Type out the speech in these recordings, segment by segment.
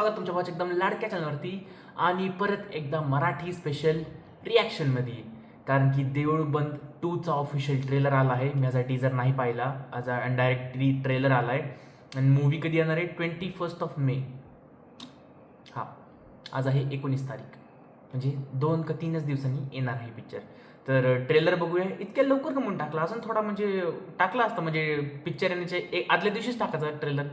स्वागत तुमच्या भावाच्या एकदम लाडक्या चॅनलवरती आणि परत एकदा मराठी स्पेशल रिॲक्शनमध्ये. कारण की देऊळ बंद 2चा ऑफिशियल ट्रेलर आला आहे. मी याचा टीजर नाही पाहिला, आज डायरेक्टली ट्रेलर आला आहे. आणि मूवी कधी येणार आहे? 21 मे. हां, आज आहे 19 तारीख, म्हणजे 2 का 3च दिवसांनी येणार आहे पिक्चर. तर ट्रेलर बघूया. इतक्या लवकर कमवून टाकला, अजून थोडा म्हणजे टाकला असतं, म्हणजे पिक्चर येण्याचे आदल्या दिवशीच टाकायचा ट्रेलर.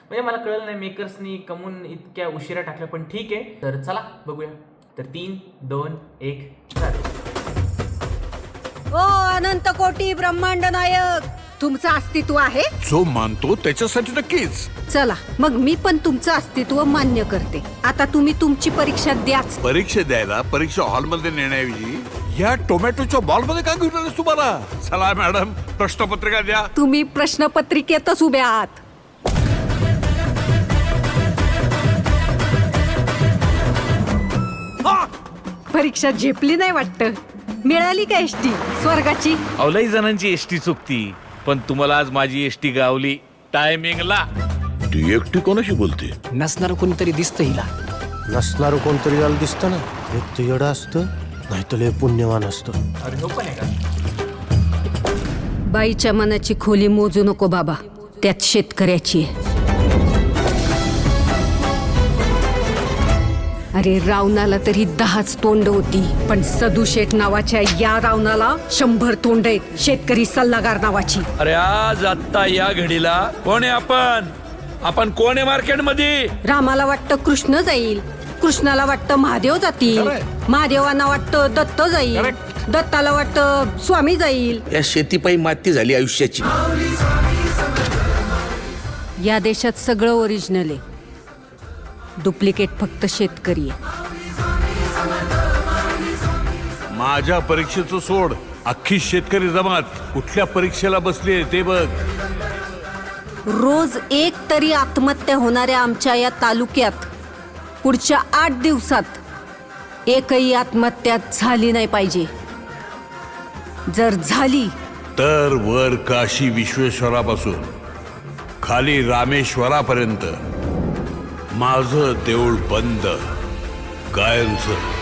म्हणजे मला कळलं नाही मेकर्सनी कमून इतक्या उशिरा टाकलं, पण ठीक आहे. तर चला बघूया. तर 3, 2, 1 चालेल. ओ अनंत कोटी ब्रह्मांड नायक, तुमचं अस्तित्व आहे? जो मानतो त्याच्यासाठी नक्कीच. चला मग मी पण तुमचं अस्तित्व मान्य करते. आता तुम्ही तुमची परीक्षा द्याच. परीक्षा द्यायला परीक्षा हॉलमध्ये नेण्याऐवजी या टोमॅटोच्या बॉलमध्ये का घेऊन आलेस तुम्हाला? चला मॅडम, प्रश्नपत्रिका द्या. तुम्ही प्रश्नपत्रिकेतच उभे आहात. परीक्षा झेपली नाही वाटतं. मिळाली का एसटी स्वर्गाची? अवलाई जणांची एसटी चुकती, पण तुम्हाला आज माझी एसटी गावली टायमिंगला. ती एकटी कोणाशी बोलते? नसणार कोणतरी दिसतं हिला. नसणारं कोणतरी याला दिसतं ना. एक तर येडं असतं, नाही तर लय पुण्यवान असतं. अरे हो, पण आहे का? बाईच्या मनाची खोली मोजू नको बाबा, त्यात शेतकऱ्याची आहे. अरे रावणाला तरी 10च तोंड होती, पण सदू शेठ नावाच्या या रावणाला 100 तोंड आहेत. शेतकरी सल्लागार नावाची. अरे आज आत्ता या घडीला कोण आहे आपण कोण आहे मार्केटमध्ये? रामाला वाटतं कृष्ण जाईल, कृष्णाला वाटतं महादेव जातील, महादेवांना वाटतं दत्त जाईल, दत्ताला वाटतं स्वामी जाईल. या शेतीपायी माती झाली आयुष्याची. या देशात सगळं ओरिजिनल आहे, डुप्लिकेट फक्त शेतकरी आहे. माझ्या परीक्षेचं सोड, अख्खी शेतकरी जमात कुठल्या परीक्षेला बसली ते बघ. रोज एक तरी आत्महत्या होणाऱ्या आमच्या या तालुक्यात पुढच्या 8 दिवसात एकही आत्महत्या झाली नाही पाहिजे. जर झाली तर वर काशी विश्वेश्वरापासून खाली रामेश्वरापर्यंत माझं देऊळ बंद कायमचं.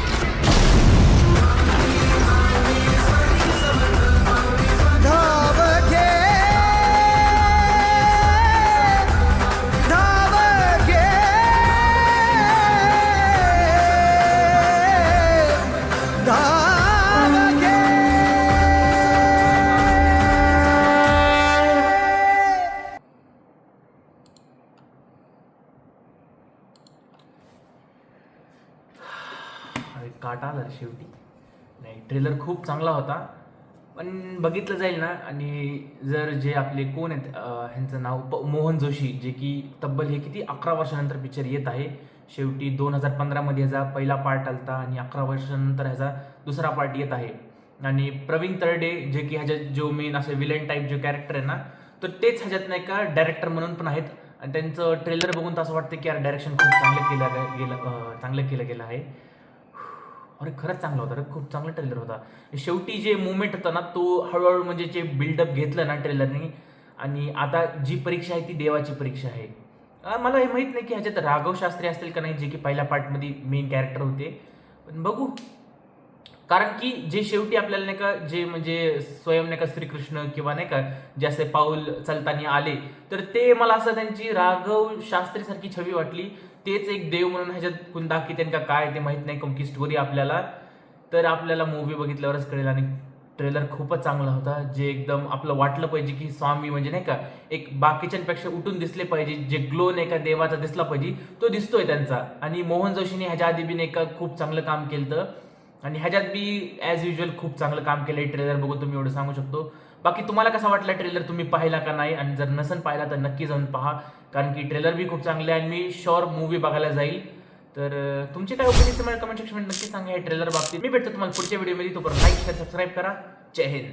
अरे काटा आला रे शेवटी. नाही, ट्रेलर खूप चांगला होता, पण बघितलं जाईल ना. आणि जर जे आपले कोण आहेत, ह्यांचं नाव मोहन जोशी, जे की तब्बल हे किती 11 वर्षानंतर पिक्चर येत आहे. शेवटी 2015मध्ये ह्याचा पहिला पार्ट आलता आणि 11 वर्षानंतर ह्याचा दुसरा पार्ट येत आहे. आणि प्रवीण तरडे, जे की ह्याच्यात जो मेन असे विलन टाईप जे कॅरेक्टर आहे ना, तर तेच ह्याच्यात नाही का डायरेक्टर म्हणून पण आहेत. आणि त्यांचं ट्रेलर बघून तर असं वाटतं की यार डायरेक्शन खूप चांगलं केलं गेलं आहे. अरे खरंच चांगला होता रे, खूप चांगला ट्रेलर होता. शेवटी जे मुवमेंट होता ना, तो हळूहळू म्हणजे जे बिल्डअप घेतलं ना ट्रेलरने. आणि आता जी परीक्षा आहे ती देवाची परीक्षा आहे. मला हे माहीत नाही की ह्याच्यात राघव शास्त्री असतील का नाही, जे की पहिल्या पार्टमध्ये मेन कॅरेक्टर होते. पण बघू, कारण की जे शेवटी आपल्याला नाही का, जे म्हणजे स्वयं नाही का श्रीकृष्ण किंवा नाही का जे असे पाऊल चालताना आले, तर ते मला असं त्यांची राघव शास्त्रीसारखी छवी वाटली. तेच एक देव म्हणून ह्याच्यात कोण दाखवते का काय ते माहीत नाही, कोणती स्टोरी आपल्याला. तर आपल्याला मूवी बघितल्यावरच कळेल. आणि ट्रेलर खूपच चांगला होता, जे एकदम आपलं वाटलं पाहिजे की स्वामी म्हणजे नाही का एक बाकीच्यांपेक्षा उठून दिसले पाहिजे. जे ग्लो नाही का देवाचा दिसला पाहिजे, तो दिसतोय त्यांचा. आणि मोहन जोशीने ह्याच्या आधी बी नाही का खूप चांगलं काम केलं, आणि ह्याच्यात बी ॲज युजल खूप चांगलं काम केलं आहे. ट्रेलर बघून तुम्ही एवढं सांगू शकतो. बाकी तुम्हाला कसा वाटला ट्रेलर, तुम्ही पाहिला का नाही? आणि जर नसन पाहिला तर नक्की जाऊन पहा, कारण की ट्रेलर बी खूप चांगले आहे. आणि मी शुअर मूवी बघायला जाईल. तर तुमचे काय ओपिनियन मला कमेंट सेक्शनमध्ये नक्की सांगा या ट्रेलर बाबतीत. मी भेटतो तुम्हाला पुढच्या व्हिडिओमध्ये. तोपर्यंत लाईक शेअर सबस्क्राईब करा. जय हिंद.